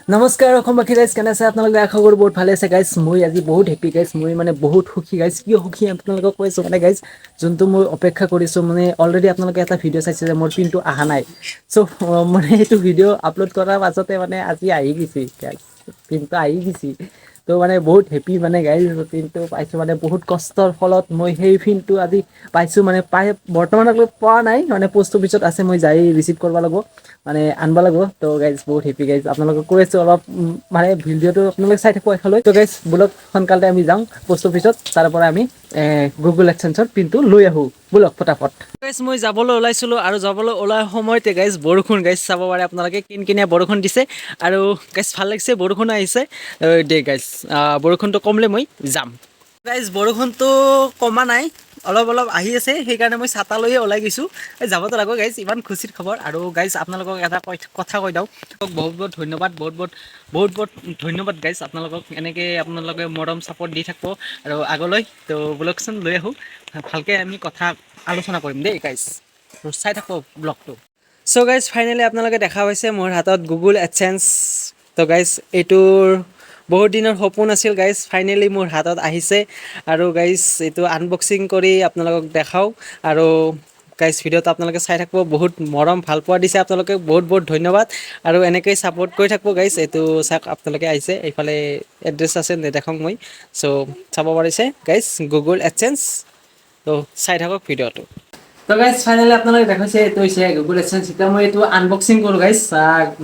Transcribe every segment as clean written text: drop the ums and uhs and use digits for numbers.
নমস্কাৰ অসমবাসী গাইজ কেনে আছে আপোনালোকে আশা কৰোঁ বহুত ভালে আছে গাইজ মই আজি বহুত হেপ্পী গাইজ মই মানে বহুত সুখী গাইজ কিয় সুখী আপোনালোকক কৈছোঁ মানে গাইজ যোনটো মই অপেক্ষা কৰিছোঁ মানে অলৰেডি আপোনালোকে এটা ভিডিঅ' চাইছে যে মোৰ পিনটো অহা নাই চ' মানে এইটো ভিডিঅ' আপলোড কৰাৰ পাছতে মানে আজি আহি গৈছে গাইজ পিনটো আহি গৈছে তো মানে বহুত হেপ্পী মানে গাইজ পিনটো পাইছোঁ মানে বহুত কষ্টৰ ফলত মই সেই পিনটো আজি পাইছোঁ মানে বৰ্তমানলৈ পোৱা নাই মানে পোষ্ট অফিচত আছে মই যাই ৰিচিভ কৰিব লাগিব মানে আনিব লাগিব তো গাইজ বহুত হেপ্পী গাইজ আপোনালোকক কৈ আছোঁ অলপ মানে ভিডিঅ'টো আপোনালোকে চাই থাকক শেষলৈ তো গাইজ ব'লক সোনকালে আমি যাওঁ পোষ্ট অফিচত তাৰ পৰা আমি গুগল এডচেন্সৰ পিনটো লৈ আহোঁ ব'লক ফটাফট গাইজ মই যাবলৈ ওলাইছিলোঁ আৰু যাবলৈ ওলোৱাৰ সময়তে গাইজ বৰষুণ গাইজ চাব পাৰে আপোনালোকে কিনকিনীয়া বৰষুণ দিছে আৰু গাইজ ভাল লাগিছে বৰষুণ আহিছে দে গাইজ বৰষুণটো কমলে মই যাম গাইজ বৰষুণটো কমা নাই অলপ অলপ আহি আছে সেইকাৰণে মই ছাতা লৈয়ে ওলাই গৈছোঁ যাবতো লাগব গাইজ ইমান খুচিৰ খবৰ আৰু গাইজ আপোনালোকক এটা কথা কৈ দিওঁ বহুত বহুত ধন্যবাদ বহুত বহুত ধন্যবাদ গাইজ আপোনালোকক এনেকৈ আপোনালোকে মৰম ছাপৰ্ট দি থাকিব আৰু আগলৈ তো ব্লগচোন লৈ আহোঁ ভালকৈ আমি কথা আলোচনা কৰিম দেই গাইজ চাই থাকক ব্লগটো চ' গাইজ ফাইনেলি আপোনালোকে দেখা পাইছে মোৰ হাতত গুগল এডচেন্স তো গাইজ এইটোৰ বহুত দিনৰ সপোন আছিল গাইজ ফাইনেলি মোৰ হাতত আহিছে আৰু গাইজ এইটো আনবক্সিং কৰি আপোনালোকক দেখাওঁ আৰু গাইজ ভিডিঅ'টো আপোনালোকে চাই থাকিব বহুত মৰম ভাল পোৱা দিছে আপোনালোকে বহুত বহুত ধন্যবাদ আৰু এনেকৈ ছাপোৰ্ট কৰি থাকিব গাইজ এইটো চাওক আপোনালোকে আহিছে এইফালে এড্ৰেছ আছে নেদেখাওঁ মই চ' চাব পাৰিছে গাইজ গুগল এডচেন্স তো চাই থাকক ভিডিঅ'টো তো গাইজ ফাইনেলি আপোনালোকে দেখাইছে এইটো হৈছে গুগল এডচেন্স এতিয়া মই এইটো আনবক্সিং কৰোঁ গাইজ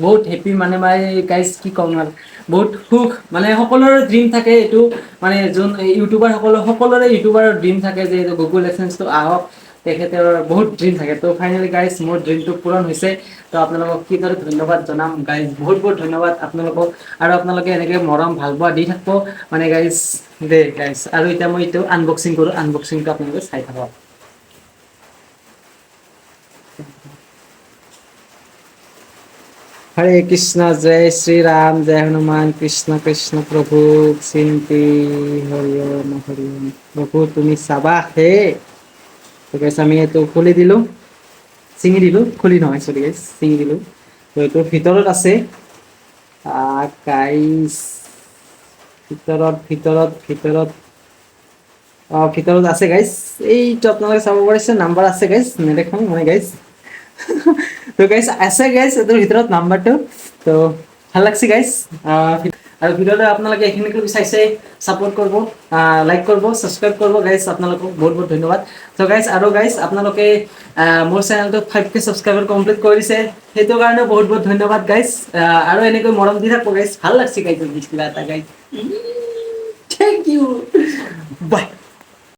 বহুত হেপ্পী মানে মই গাইজ কি ক'ম আৰু বহুত সুখ মানে সকলোৰে ড্ৰিম থাকে এইটো মানে যোন ইউটিউবাৰ সকলোৰে ইউটিউবাৰৰ ড্ৰিম থাকে যে এইটো গুগল এডচেন্সটো আহক তেখেতৰ বহুত ড্ৰিম থাকে তো ফাইনেলি গাইজ মোৰ ড্ৰিমটো পূৰণ হৈছে তো আপোনালোকক কিদৰে ধন্যবাদ জনাম গাইজ বহুত বহুত ধন্যবাদ আপোনালোকক আৰু আপোনালোকে এনেকৈ মৰম ভাল পোৱা দি থাকিব মানে গাইজ দেই গাইজ আৰু এতিয়া মই এইটো আনবক্সিং কৰোঁ আনবক্সিংটো আপোনালোকে চাই থাকক হরে কৃষ্ণ জয় শ্রীরাম জয় হনুমান কৃষ্ণ কৃষ্ণ প্রভু চিন্তি হরি ওম হরি ওম প্রভু তুমি চাবা হে তো গাইছ আমি এইটো খুলি দিলোঁ ছিঙি দিলোঁ খুলি নহয় চৰি গাইছ ছিঙি দিলোঁ তো এইটো ভিতৰত আছে গাইছ ভিতৰত ভিতৰত আছে গাইছ এইটো আপোনালোকে চাব পাৰিছে নাম্বাৰ আছে গাইছ নেদেখাওঁ মই গাইছ তো গাইছ আছে গাইছ এটোৰ ভিতৰত নাম্বাৰটো তো ভাল লাগছে গাইছ আৰু ভিডিঅ'টো আপোনালোকে এইখিনিকে চাইছে ছাপোৰ্ট কৰিব লাইক কৰিব ছাবস্ক্ৰাইব কৰিব গাইছ আপোনালোকক বহুত বহুত ধন্যবাদ তো গাইছ আৰু গাইছ আপোনালোকে মোৰ চেনেলটো 5K ছাবস্ক্ৰাইবাৰ কমপ্লিট কৰিছে সেইটো কাৰণে বহুত বহুত ধন্যবাদ গাইছ আৰু এনেকৈ মৰম দি থাকিব গাইছ ভাল লাগছে গাইছ কিবা এটা গাইছ থেংক ইউ বাই